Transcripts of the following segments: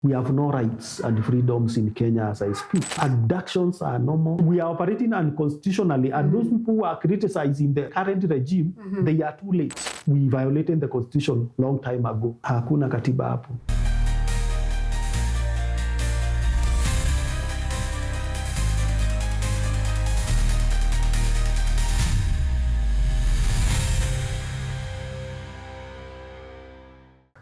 We have no rights and freedoms in Kenya as I speak. Abductions are normal. We are operating unconstitutionally, and those people who are criticizing the current regime, they are too late. We violated the constitution long time ago. Hakuna katiba hapo.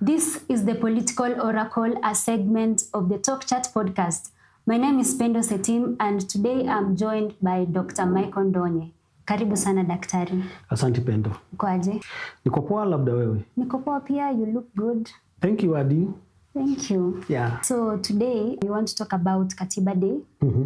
This is the Political Oracle, a segment of the Talkchat podcast. My name is Pendo Setim, and today I'm joined by Dr. Michael Ndonye. Karibu sana daktari. Asante Pendo. Ukoaje? Niko poa, labda wewe? Niko poa pia, you look good. Thank you, Adi. Thank you. Yeah. So today we want to talk about Katiba Day.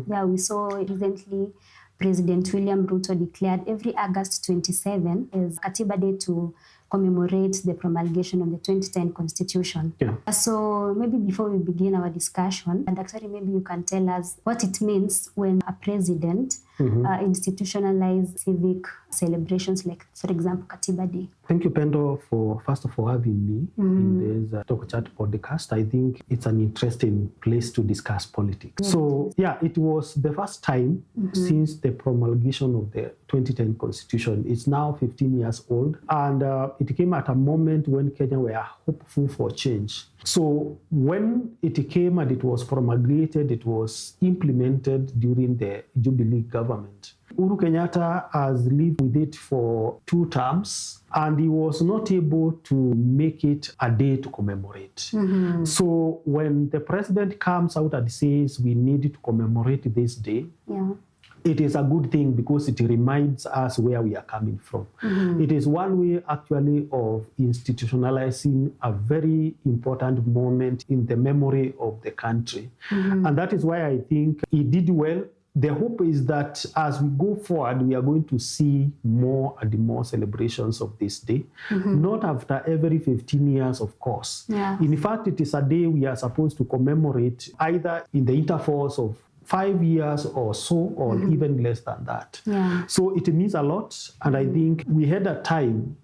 Yeah, we saw recently President William Ruto declared every August 27 as Katiba Day to commemorate the promulgation of the 2010 Constitution. Yeah. So maybe before we begin our discussion, and actually maybe you can tell us what it means when a president institutionalizes civic celebrations like, for example, Katiba Day. Thank you, Pendo, for first of all having me in this Talkchat podcast. I think it's an interesting place to discuss politics. So, it was the first time since the promulgation of the 2010 Constitution. It's now 15 years old, and it came at a moment when Kenya were hopeful for change. So when it came and it was promulgated, it was implemented during the Jubilee government. Uhuru Kenyatta has lived with it for 2 terms, and he was not able to make it a day to commemorate. So when the president comes out and says we need to commemorate this day, it is a good thing because it reminds us where we are coming from. It is one way actually of institutionalizing a very important moment in the memory of the country. And that is why I think he did well. The hope is that as we go forward, we are going to see more and more celebrations of this day, not after every 15 years, of course. In fact, it is a day we are supposed to commemorate either in the intervals of 5 years or so, or even less than that. So it means a lot, and I think we had a time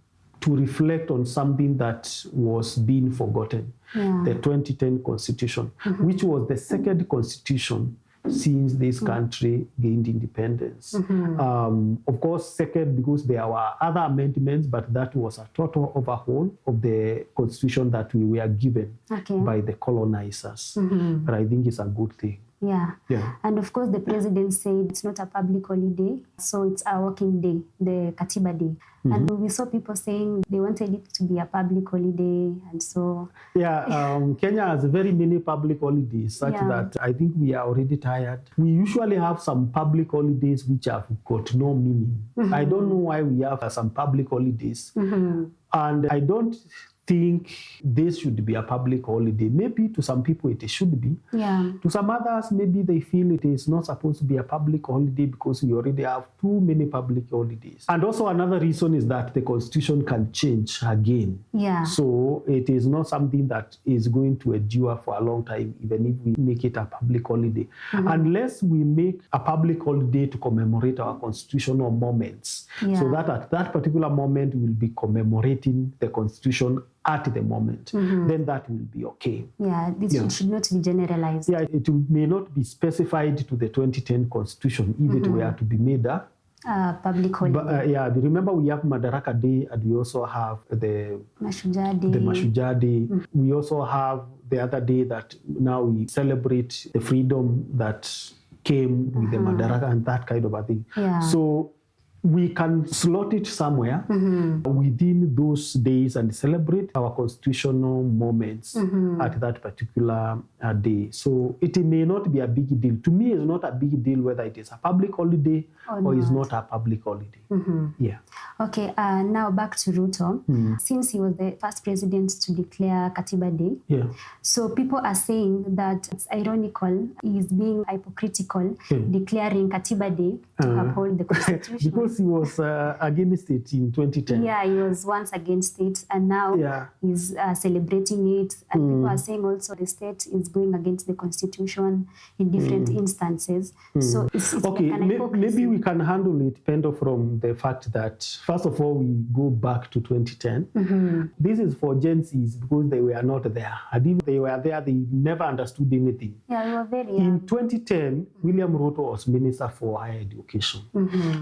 to reflect on something that was being forgotten, the 2010 Constitution, which was the second constitution since this country gained independence. Of course, second because there were other amendments, but that was a total overhaul of the constitution that we were given by the colonizers. But I think it's a good thing. And of course, the president said it's not a public holiday, so it's a working day, the Katiba Day. And we saw people saying they wanted it to be a public holiday, and so... Kenya has very many public holidays, such that I think we are already tired. We usually have some public holidays which have got no meaning. I don't know why we have some public holidays. And I don't think this should be a public holiday. Maybe to some people it should be. To some others, maybe they feel it is not supposed to be a public holiday because we already have too many public holidays. And also another reason is that the constitution can change again. So it is not something that is going to endure for a long time, even if we make it a public holiday. Unless we make a public holiday to commemorate our constitutional moments. So that at that particular moment we'll be commemorating the constitution at the moment, then that will be okay. This should not be generalized. It may not be specified to the 2010 Constitution if it were to be made a public holiday. But, remember we have Madaraka Day, and we also have the Mashujaa Day. The Mashujaa Day. We also have the other day that now we celebrate the freedom that came with the Madaraka and that kind of a thing. So we can slot it somewhere within those days and celebrate our constitutional moments at that particular day. So it may not be a big deal. To me, it's not a big deal whether it is a public holiday or it's not a public holiday. Okay, now back to Ruto. Since he was the first president to declare Katiba Day, so people are saying that it's ironical, he's being hypocritical, declaring Katiba Day to uphold the Constitution. because he was against it in 2010. Yeah, he was once against it, and now he's celebrating it. And people are saying also the state is going against the constitution in different instances. So it's okay, like maybe we can handle it, Pendo, from the fact that, first of all, we go back to 2010. This is for Gen Zs because they were not there. And if they were there, they never understood anything. Yeah, we were very young. In 2010, William Ruto was Minister for Higher Education.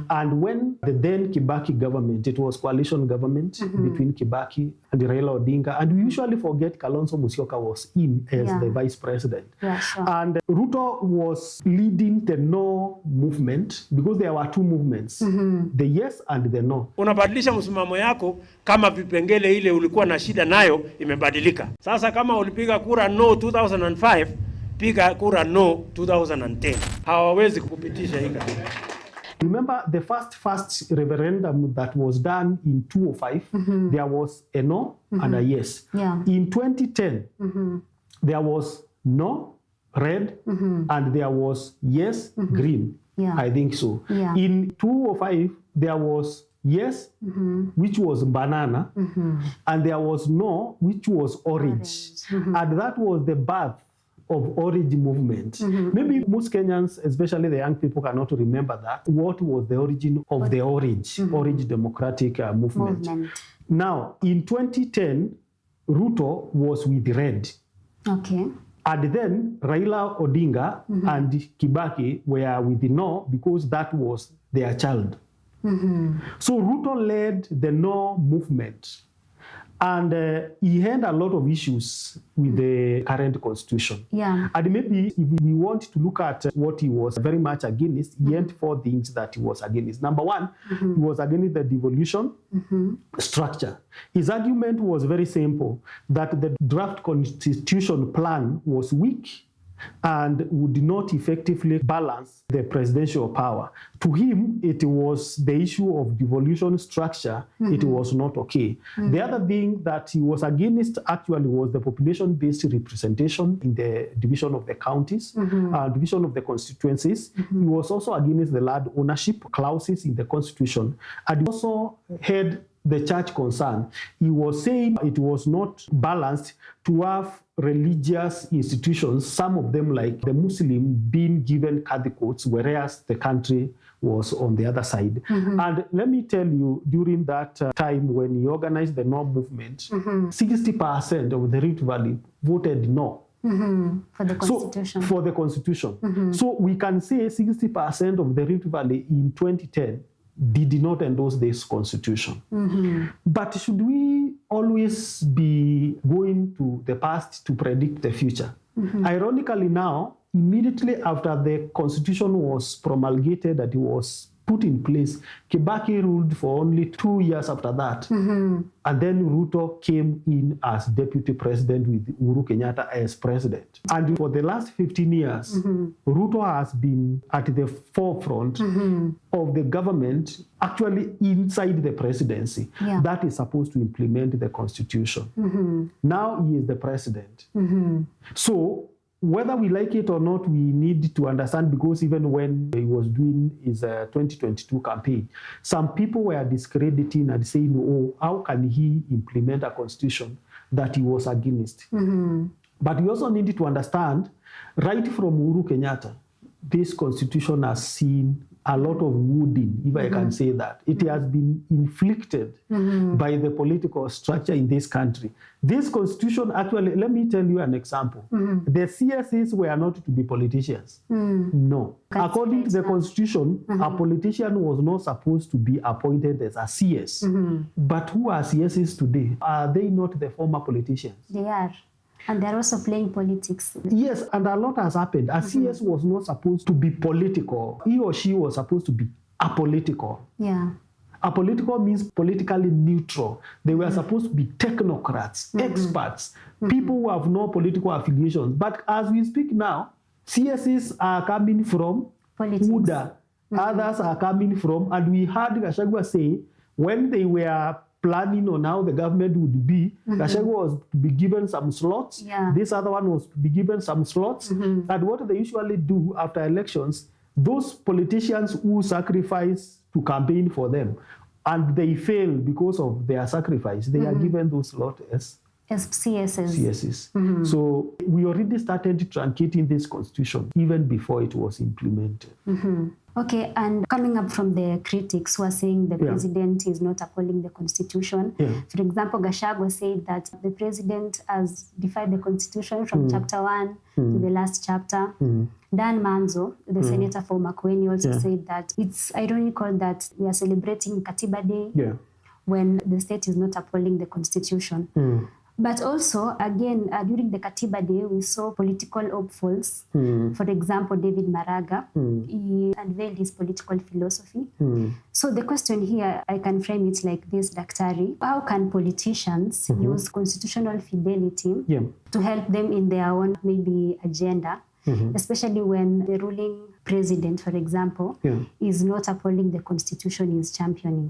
And when the then Kibaki government, it was coalition government between Kibaki and Raila Odinga, and we usually forget Kalonzo Musyoka was in as the vice president. Yeah, sure. And Ruto was leading the no movement because there were two movements, the yes and the no. Unabadilisha msimamo yako kama vipengele ile ulikuwa na shida nayo imebadilika. Sasa kama ulipiga kura no 2005, piga kura no 2010. Hawawezi kupitisha hii katiba. Remember the first referendum that was done in 2005, there was a no and a yes. Yeah. In 2010, there was no, red, and there was yes, green. Yeah. I think so. Yeah. In 2005, there was yes, which was banana, and there was no, which was orange. And that was the birth of orange movement. Maybe most Kenyans, especially the young people, cannot remember that. What was the origin of the orange democratic movement? Now, in 2010, Ruto was with red. Okay. And then Raila Odinga and Kibaki were with the no because that was their child. So Ruto led the no movement. And he had a lot of issues with the current constitution. Yeah. And maybe if we want to look at what he was very much against, he had four things that he was against. Number one, he was against the devolution structure. His argument was very simple, that the draft constitution plan was weak and would not effectively balance the presidential power. To him, it was the issue of devolution structure. It was not okay. The other thing that he was against actually was the population-based representation in the division of the counties, division of the constituencies. He was also against the land ownership clauses in the constitution, and he also had the church concern. He was saying it was not balanced to have religious institutions, some of them like the Muslim being given Qadi courts, whereas the country was on the other side. And let me tell you, during that time when he organized the no movement, 60% of the Rift Valley voted no. For the constitution. So, for the constitution. So we can say 60% of the Rift Valley in 2010 did not endorse this constitution. But should we always be going to the past to predict the future? Ironically now, immediately after the constitution was promulgated, that it was put in place, Kibaki ruled for only 2 years after that. And then Ruto came in as deputy president with Uhuru Kenyatta as president. And for the last 15 years, Ruto has been at the forefront of the government, actually inside the presidency, that is supposed to implement the constitution. Now he is the president. So whether we like it or not, we need to understand, because even when he was doing his 2022 campaign, some people were discrediting and saying, oh, how can he implement a constitution that he was against? But we also need to understand, right from Uhuru Kenyatta, this constitution has seen a lot of wounding, if I can say that. It has been inflicted by the political structure in this country. This constitution, actually, let me tell you an example. The CSs were not to be politicians. No. According to the constitution, a politician was not supposed to be appointed as a CS. But who are CSs today? Are they not the former politicians? They are. And they're also playing politics. Yes, and a lot has happened. A CS was not supposed to be political. He or she was supposed to be apolitical. Yeah. Apolitical means politically neutral. They were supposed to be technocrats, experts, people who have no political affiliations. But as we speak now, CSs are coming from Politics. UDA. Others are coming from, and we heard Gachagua say, when they were planning on how the government would be, Gachagua was to be given some slots. This other one was to be given some slots. And what they usually do after elections, those politicians who sacrifice to campaign for them, and they fail because of their sacrifice, they are given those slots as CSs. So we already started truncating this constitution even before it was implemented. Okay, and coming up from the critics who are saying the president is not upholding the constitution. For example, Gachagua said that the president has defied the constitution from chapter 1 to the last chapter. Dan Manzo, the senator for Makueni, also said that it's ironical that we are celebrating Katiba Day when the state is not upholding the constitution. But also, again, during the Katiba Day, we saw political hopefuls. For example, David Maraga, he unveiled his political philosophy. So the question here, I can frame it like this, Daktari. How can politicians use constitutional fidelity to help them in their own, maybe, agenda, especially when the ruling president, for example, is not upholding the constitution he is championing?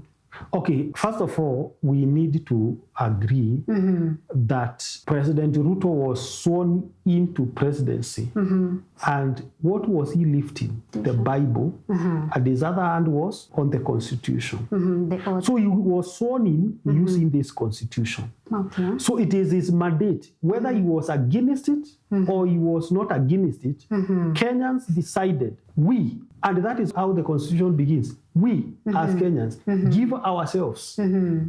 Okay, first of all, we need to agree that President Ruto was sworn into presidency. And what was he lifting? The Bible. And his other hand was on the Constitution. So he was sworn in using this Constitution. So it is his mandate. Whether he was against it or he was not against it, Kenyans decided, and that is how the Constitution begins. We, as Kenyans, give ourselves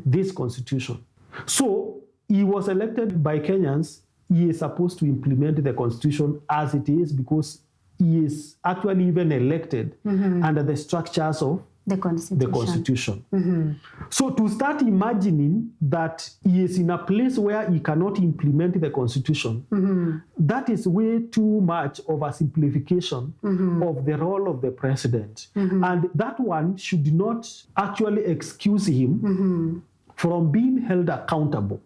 this Constitution. So he was elected by Kenyans. He is supposed to implement the Constitution as it is because he is actually even elected under the structures of the Constitution. So to start imagining that he is in a place where he cannot implement the Constitution, that is way too much of a simplification of the role of the president. And that one should not actually excuse him from being held accountable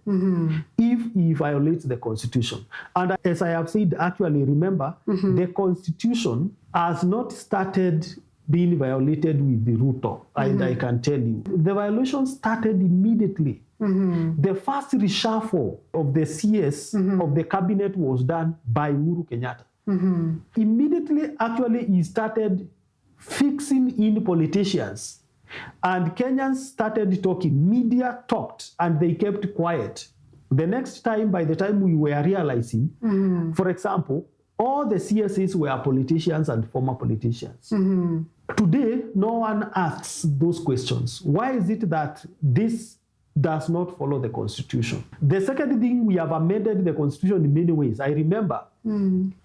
if he violates the Constitution. And as I have said, actually, remember, the Constitution has not started being violated with the Ruto, and I can tell you. The violation started immediately. The first reshuffle of the CS of the cabinet was done by Uhuru Kenyatta. Immediately, actually, he started fixing in politicians. And Kenyans started talking. Media talked, and they kept quiet. The next time, by the time we were realizing, for example, all the CSs were politicians and former politicians. Today, no one asks those questions. Why is it that this does not follow the Constitution? The second thing, we have amended the Constitution in many ways. I remember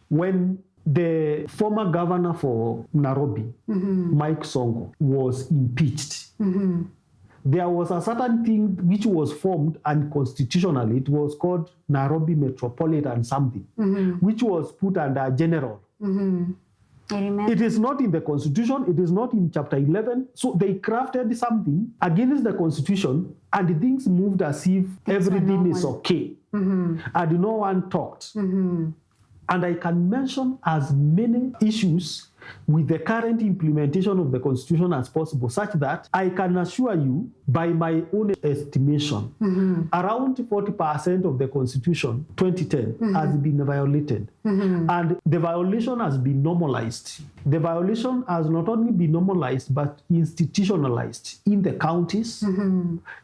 when the former governor for Nairobi, Mike Sonko, was impeached. There was a certain thing which was formed unconstitutionally. It was called Nairobi Metropolitan something, which was put under general. I remember. It is not in the Constitution. It is not in Chapter 11. So they crafted something against the Constitution, and things moved as if everything is okay. And no one talked. And I can mention as many issues with the current implementation of the Constitution as possible, such that I can assure you, by my own estimation, around 40% of the Constitution 2010 has been violated. And the violation has been normalized. The violation has not only been normalized, but institutionalized in the counties.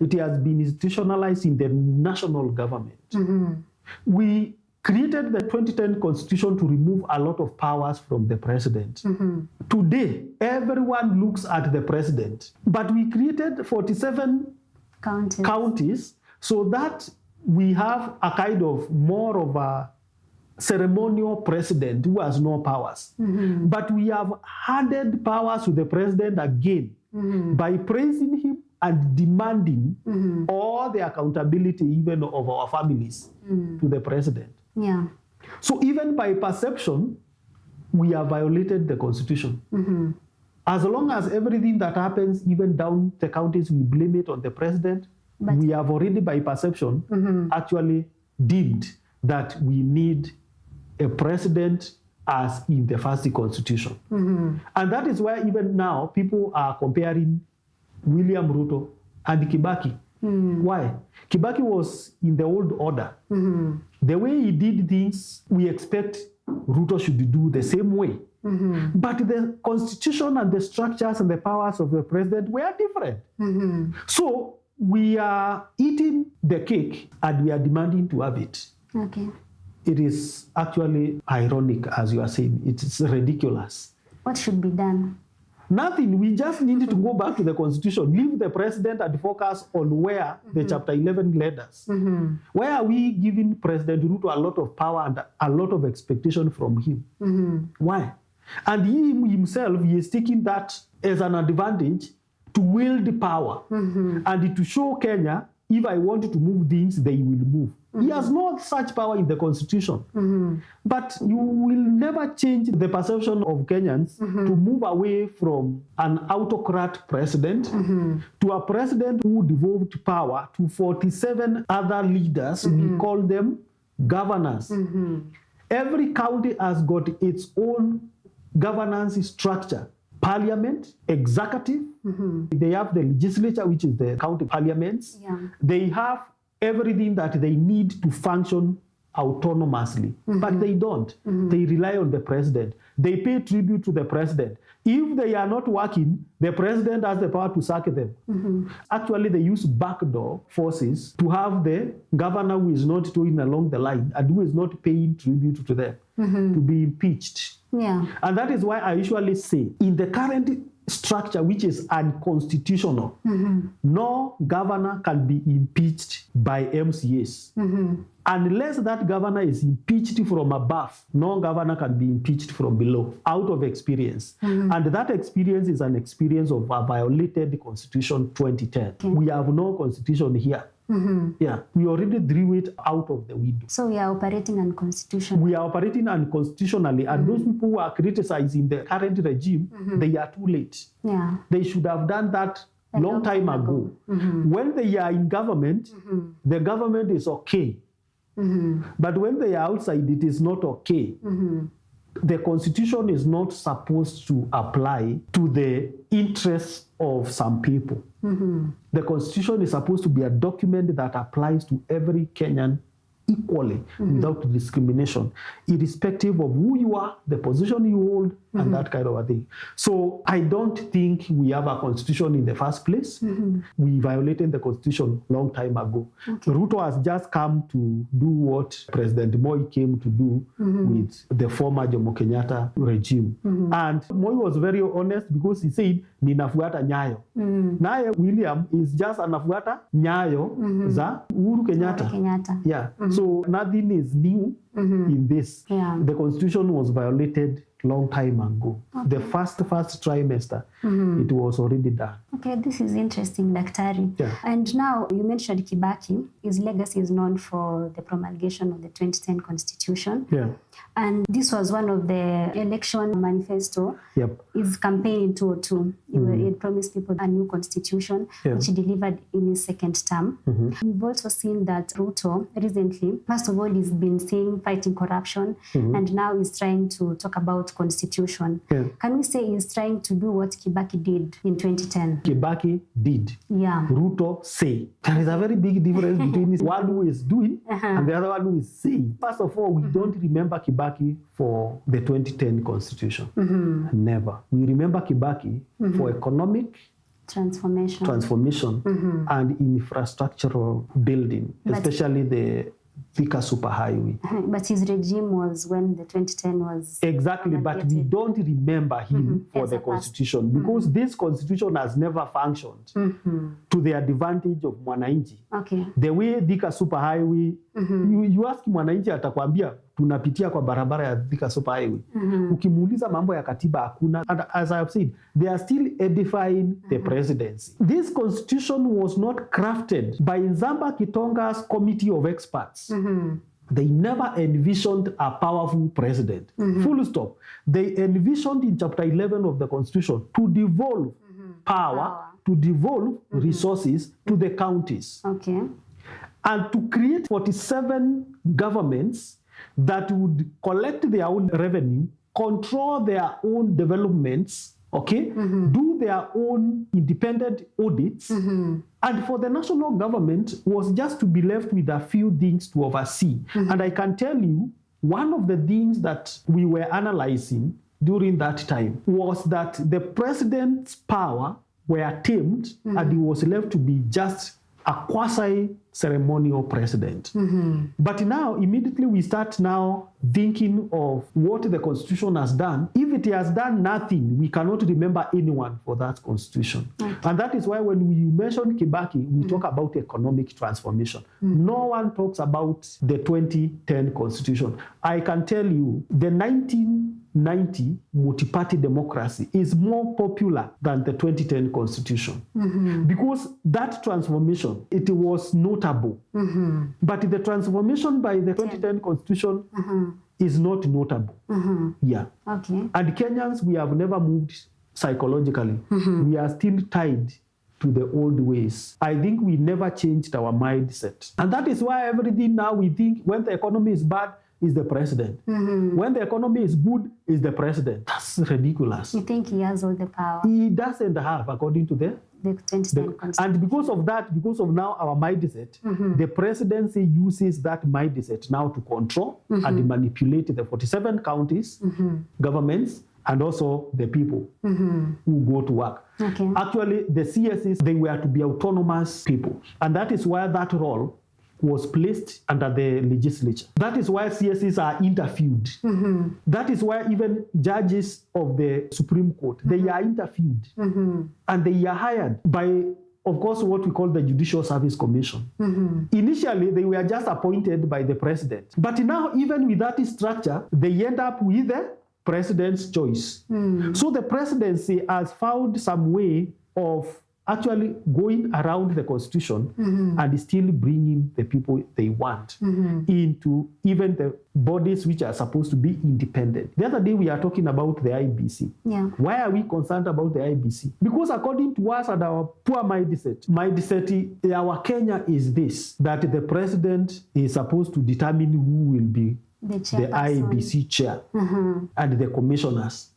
It has been institutionalized in the national government. We created the 2010 Constitution to remove a lot of powers from the president. Today, everyone looks at the president, but we created 47 counties so that we have a kind of more of a ceremonial president who has no powers. But we have added powers to the president again by praising him and demanding all the accountability even of our families to the president. So even by perception, we have violated the Constitution. As long as everything that happens, even down the counties, we blame it on the president, but we have already by perception actually deemed that we need a president as in the first Constitution. And that is why even now people are comparing William Ruto and Kibaki. Why? Kibaki was in the old order. The way he did things, we expect Ruto should do the same way. But the constitution and the structures and the powers of the president were different. So we are eating the cake and we are demanding to have it. Okay. It is actually ironic, as you are saying. It's ridiculous. What should be done? Nothing. We just need to go back to the constitution, leave the president and focus on where the Chapter 11 led us. Why are we giving President Ruto a lot of power and a lot of expectation from him? Why? And he himself, he is taking that as an advantage to wield power and to show Kenya, if I want to move things, they will move. He has no such power in the constitution. But you will never change the perception of Kenyans to move away from an autocrat president to a president who devolved power to 47 other leaders. We call them governors. Every county has got its own governance structure. Parliament, executive, they have the legislature, which is the county parliaments. They have everything that they need to function autonomously, but they don't. They rely on the president. They pay tribute to the president. If they are not working, the president has the power to sack them. Actually, they use backdoor forces to have the governor who is not doing along the line and who is not paying tribute to them to be impeached. And that is why I usually say, in the current structure, which is unconstitutional, no governor can be impeached by MCAs. Unless that governor is impeached from above, no governor can be impeached from below, out of experience. And that experience is an experience of a violated Constitution 2010. We have no constitution here. We already drew it out of the window. So we are operating unconstitutionally. We are operating unconstitutionally, and those people who are criticizing the current regime, they are too late. They should have done that a long time ago. When they are in government, the government is okay. But when they are outside, it is not okay. The constitution is not supposed to apply to the interests of some people. The constitution is supposed to be a document that applies to every Kenyan equally, without discrimination, irrespective of who you are, the position you hold, and that kind of a thing. So I don't think we have a constitution in the first place. We violated the constitution long time ago. Ruto has just come to do what President Moi came to do with the former Jomo Kenyatta regime. And Moi was very honest because he said, ninafuata nyayo. Naye William is just anafuata nyayo za Uhuru Kenyatta. So nothing is new in this. The constitution was violated long time ago. The first trimester, it was already done. Okay, this is interesting, Daktari. And now you mentioned Kibaki. His legacy is known for the promulgation of the 2010 Constitution. And this was one of the election manifesto. His campaign in 2002. He promised people a new constitution, which he delivered in his second term. We've also seen that Ruto recently, first of all, he's been saying fighting corruption, and now he's trying to talk about constitution. Can we say he's trying to do what Kibaki did in 2010? Kibaki did. Ruto say. There is a very big difference between one who is doing and the other one who is saying. First of all, we don't remember Kibaki for the 2010 constitution. Never. We remember Kibaki for economic transformation and infrastructural building, especially the Thika Superhighway. But his regime was when the 2010 was... Exactly, but we don't remember him for the constitution because this constitution has never functioned to the advantage of mwananchi. The way Thika Superhighway, you ask mwananchi atakwambia tunapitia kwa barabara ya Thika Superhighway. Ukimuuliza mambo ya katiba hakuna. And as I have said, they are still edifying the presidency. This constitution was not crafted by Nzamba Kitonga's committee of experts. They never envisioned a powerful president. Full stop. They envisioned in Chapter 11 of the Constitution to devolve power, to devolve resources to the counties. And to create 47 governments that would collect their own revenue, control their own developments, do their own independent audits, and for the national government was just to be left with a few things to oversee. And I can tell you, one of the things that we were analyzing during that time was that the president's power were tamed and he was left to be just a quasi-ceremonial president. But now, immediately we start now thinking of what the Constitution has done. If it has done nothing, we cannot remember anyone for that Constitution. And that is why when we mention Kibaki, we talk about economic transformation. No one talks about the 2010 Constitution. I can tell you, the 1990 multi-party democracy is more popular than the 2010 Constitution. Because that transformation, it was notable. But the transformation by the 2010 Constitution is not notable. Yeah. Okay. And Kenyans, we have never moved psychologically. We are still tied to the old ways. I think we never changed our mindset. And that is why everything now we think when the economy is bad, is the president. When the economy is good, is the president. That's ridiculous. You think he has all the power? He doesn't have, according to the 2010 Constitution. And because of that, because of now our mindset, the presidency uses that mindset now to control and manipulate the 47 counties, governments, and also the people who go to work. Okay. Actually, the CSEs, they were to be autonomous people. And that is why that role was placed under the legislature. That is why CSEs are interviewed. That is why even judges of the Supreme Court, they are interviewed. And they are hired by, of course, what we call the Judicial Service Commission. Initially, they were just appointed by the president. But now, even with that structure, they end up with the president's choice. So the presidency has found some way of actually going around the Constitution and still bringing the people they want into even the bodies which are supposed to be independent. The other day we are talking about the IBC. Yeah. Why are we concerned about the IBC? Because according to us and our poor mindset, our Kenya is this, that the president is supposed to determine who will be the IBC chair and the commissioners.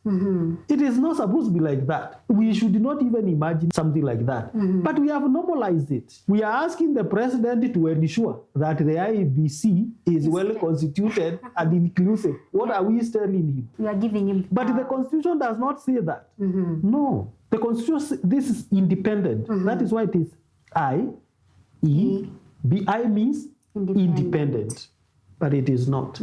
It is not supposed to be like that. We should not even imagine something like that. But we have normalized it. We are asking the president to ensure that the IBC is well constituted and inclusive. What are we telling him? We are giving him power. But the Constitution does not say that. No. The Constitution, this is independent. That is why it is I, E, B. I means independent. But it is not.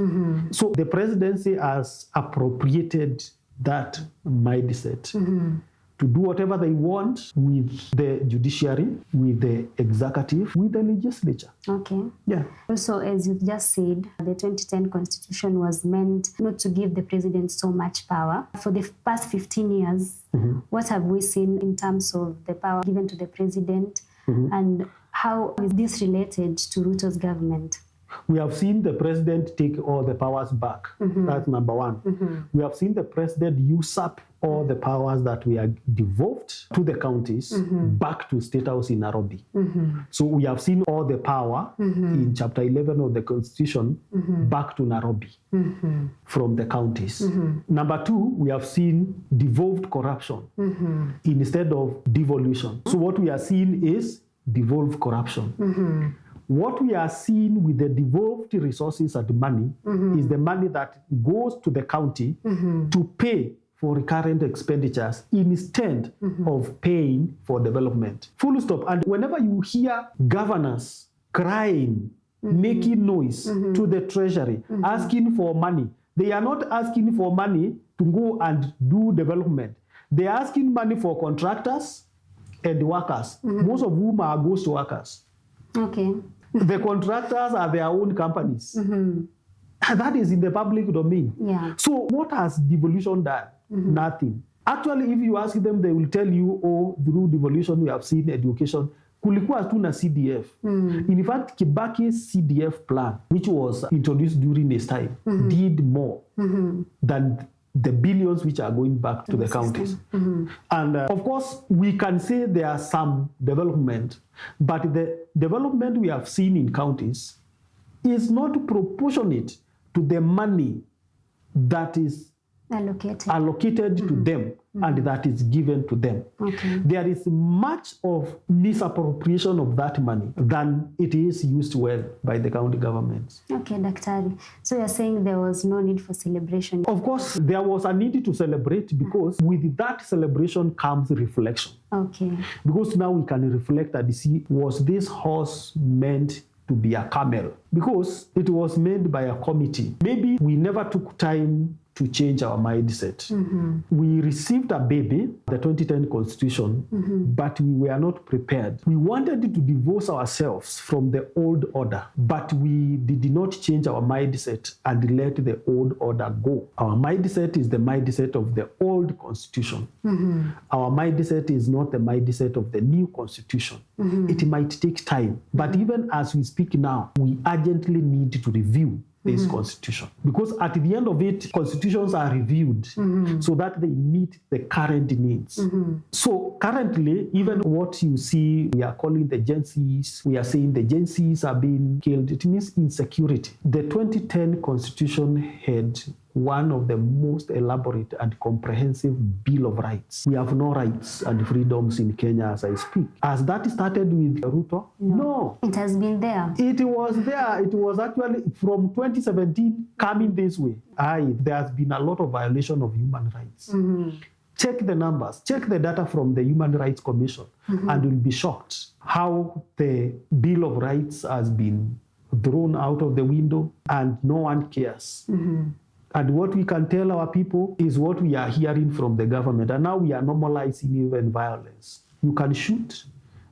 So the presidency has appropriated that mindset to do whatever they want with the judiciary, with the executive, with the legislature. Okay. Yeah. Also, as you just said, the 2010 Constitution was meant not to give the president so much power. For the past 15 years, what have we seen in terms of the power given to the president and how is this related to Ruto's government? We have seen the president take all the powers back. That's number one. We have seen the president usurp all the powers that were devolved to the counties back to State House in Nairobi. So we have seen all the power in Chapter 11 of the Constitution back to Nairobi from the counties. Number two, we have seen devolved corruption instead of devolution. So what we are seeing is devolved corruption. What we are seeing with the devolved resources and money is the money that goes to the county to pay for recurrent expenditures instead of paying for development. Full stop. And whenever you hear governors crying, making noise to the treasury, asking for money, they are not asking for money to go and do development. They are asking money for contractors and workers, most of whom are ghost workers. Okay. The contractors are their own companies. That is in the public domain. Yeah. So what has devolution done? Nothing. Actually, if you ask them, they will tell you, oh, through devolution, we have seen education. Kulikuwa tu na CDF. In fact, Kibaki's CDF plan, which was introduced during his time, did more than the billions which are going back to the counties. And of course, we can say there are some development, but the development we have seen in counties is not proportionate to the money that is allocated to them and that is given to them. Okay. There is much of misappropriation of that money than it is used well by the county governments. Okay, Daktari. So you're saying there was no need for celebration? Of course, there was a need to celebrate because with that celebration comes reflection. Okay. Because now we can reflect and see, was this horse meant to be a camel? Because it was made by a committee. Maybe we never took time to change our mindset. We received a baby, the 2010 Constitution, but we were not prepared. We wanted to divorce ourselves from the old order, but we did not change our mindset and let the old order go. Our mindset is the mindset of the old Constitution. Our mindset is not the mindset of the new Constitution. It might take time, but even as we speak now, we urgently need to review this constitution. Because at the end of it, constitutions are reviewed so that they meet the current needs. So currently, even what you see, we are calling the Gen Zs, we are saying the Gen Zs are being killed. It means insecurity. The 2010 constitution had one of the most elaborate and comprehensive Bill of Rights. We have no rights and freedoms in Kenya as I speak. Has that started with Ruto? No. It has been there. It was there. It was actually from 2017 coming this way. There has been a lot of violation of human rights. Check the numbers, check the data from the Human Rights Commission, and you'll be shocked how the Bill of Rights has been thrown out of the window and no one cares. And what we can tell our people is what we are hearing from the government. And now we are normalizing even violence. You can shoot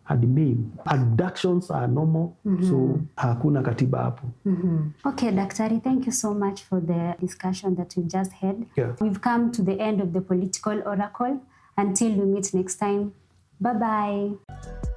and maim. Abductions are normal, so hakuna katiba hapo. Okay, Daktari, thank you so much for the discussion that we've just had. Yeah. We've come to the end of the Political Oracle. Until we meet next time, bye-bye.